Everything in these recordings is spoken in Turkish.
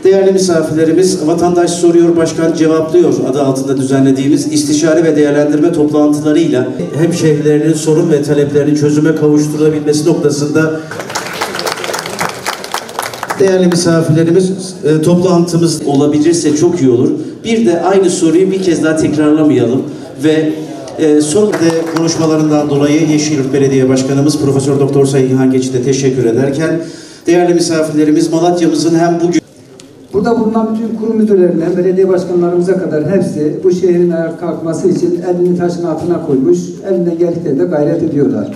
Değerli misafirlerimiz, Vatandaş Soruyor, Başkan Cevaplıyor adı altında düzenlediğimiz istişare ve değerlendirme toplantılarıyla hemşehrilerinin sorun ve taleplerinin çözüme kavuşturulabilmesi noktasında değerli misafirlerimiz, toplantımız olabilirse çok iyi olur. Bir de aynı soruyu bir kez daha tekrarlamayalım ve son konuşmalarından dolayı Yeşilyurt Belediye Başkanımız Profesör Doktor Sayın İlhan Geçit'e teşekkür ederken değerli misafirlerimiz, Malatya'mızın hem bugün burada bulunan bütün kurum müdürlerinden belediye başkanlarımıza kadar hepsi bu şehrin ayağa kalkması için elini taşın altına koymuş, elinden geldiklerinde gayret ediyorlar.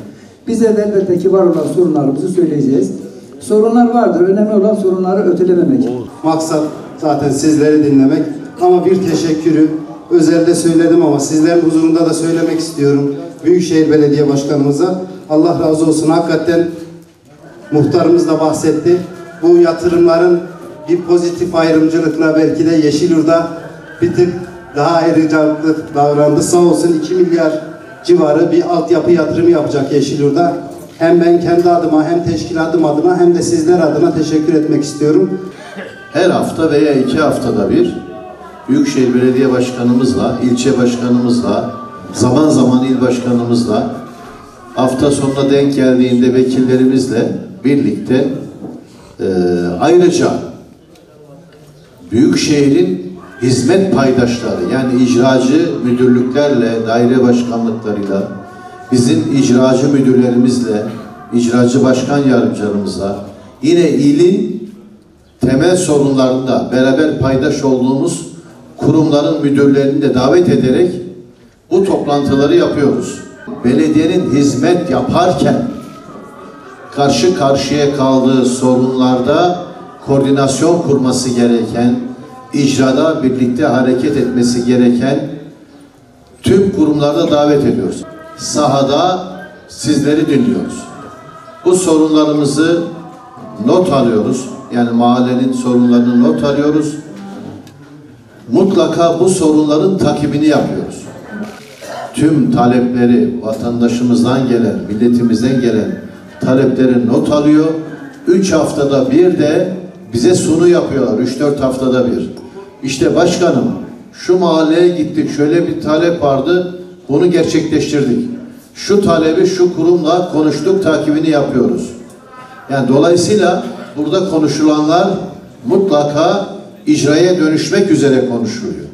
Bize de elbette ki var olan sorunlarımızı söyleyeceğiz. Sorunlar vardır, önemli olan sorunları ötelememek. Maksat zaten sizleri dinlemek ama bir teşekkürü özelde söyledim ama sizlerin huzurunda da söylemek istiyorum. Büyükşehir Belediye Başkanımıza Allah razı olsun. Hakikaten muhtarımız da bahsetti. Bu yatırımların bir pozitif ayrımcılıkla belki de Yeşilyurt'a bir tık daha ayrıcalıklı davrandı. Sağ olsun 2 milyar civarı bir altyapı yatırımı yapacak Yeşilyurt'a. Hem ben kendi adıma hem teşkilatım adına hem de sizler adına teşekkür etmek istiyorum. Her hafta veya 2 haftada bir Büyükşehir Belediye Başkanımızla, ilçe başkanımızla, zaman zaman il başkanımızla, hafta sonuna denk geldiğinde vekillerimizle birlikte ayrıca Büyükşehir'in hizmet paydaşları yani icracı müdürlüklerle, daire başkanlıklarıyla, bizim icracı müdürlerimizle, icracı başkan yardımcılarımızla, yine ilin temel sorunlarında beraber paydaş olduğumuz kurumların müdürlerini de davet ederek bu toplantıları yapıyoruz. Belediyenin hizmet yaparken karşı karşıya kaldığı sorunlarda koordinasyon kurması gereken, icrada birlikte hareket etmesi gereken tüm kurumlarda davet ediyoruz. Sahada sizleri dinliyoruz. Bu sorunlarımızı not alıyoruz. Yani mahallenin sorunlarını not alıyoruz. Mutlaka bu sorunların takibini yapıyoruz. Tüm talepleri vatandaşımızdan gelen, milletimizden gelen talepleri not alıyor. 3 haftada bir de bize sunu yapıyorlar. 3-4 haftada bir. İşte başkanım şu mahalleye gittik. Şöyle bir talep vardı. Bunu gerçekleştirdik. Şu talebi şu kurumla konuştuk. Takibini yapıyoruz. Yani dolayısıyla burada konuşulanlar mutlaka icraya dönüşmek üzere konuşuluyor.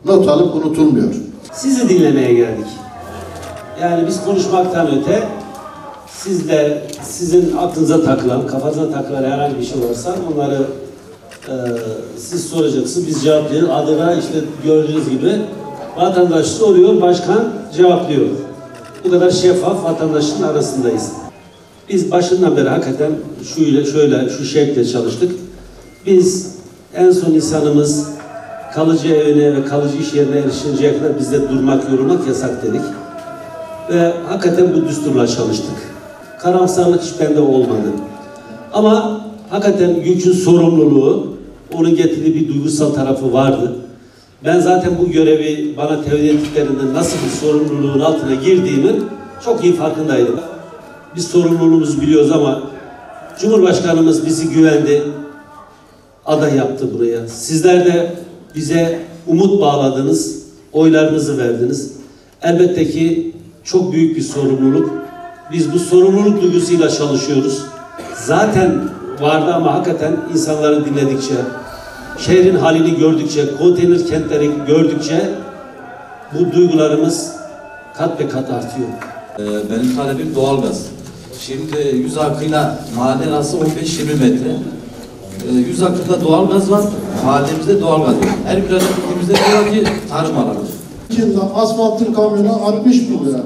Not alıp unutulmuyor. Sizi dinlemeye geldik. Yani biz konuşmaktan öte siz de sizin aklınıza takılan, kafanıza takılan herhangi bir şey varsa onları siz soracaksınız. Biz cevaplayalım. Adına işte gördüğünüz gibi vatandaş soruyor, başkan cevaplıyor. Bu kadar şeffaf vatandaşın arasındayız. Biz başından beri hakikaten şu şekilde çalıştık. Biz en son insanımız kalıcı evine ve kalıcı iş yerine erişinceye kadar bizde durmak, yorulmak yasak dedik. Ve hakikaten bu düsturla çalıştık. Karamsarlık hiç bende olmadı. Ama hakikaten yükün sorumluluğu, onun getirdiği bir duygusal tarafı vardı. Ben zaten bu görevi bana tevdi ettiklerinde nasıl bir sorumluluğun altına girdiğimin çok iyi farkındaydım. Biz sorumluluğumuzu biliyoruz ama Cumhurbaşkanımız bizi güvendi, aday yaptı buraya. Sizler de bize umut bağladınız, oylarınızı verdiniz. Elbette ki çok büyük bir sorumluluk. Biz bu sorumluluk duygusuyla çalışıyoruz. Zaten vardı ama hakikaten insanları dinledikçe, şehrin halini gördükçe, konteyner kentleri gördükçe bu duygularımız kat be kat artıyor. Benim talebim doğalgaz. Şimdi 100 akıyla mahalle arası 15-20 metre. 100 akıda doğalgaz var, mahallemizde doğalgaz var. Her bir gittiğimizde diyor ki tarım alanı. Yılda asfaltın kamyonu 60 bin lira verdi.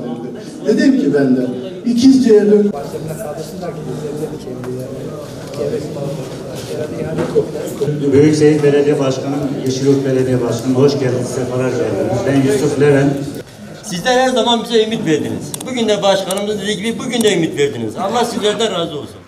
Dedim ki ben de İkizce'ye dön. Büyükşehir Belediye Başkanı, Yeşilyurt Belediye Başkanı hoş geldiniz, sefalar geldiniz. Ben Yusuf Levent. Sizler her zaman bize ümit verdiniz. Bugün de başkanımız dediği gibi bugün de ümit verdiniz. Allah sizlerden razı olsun.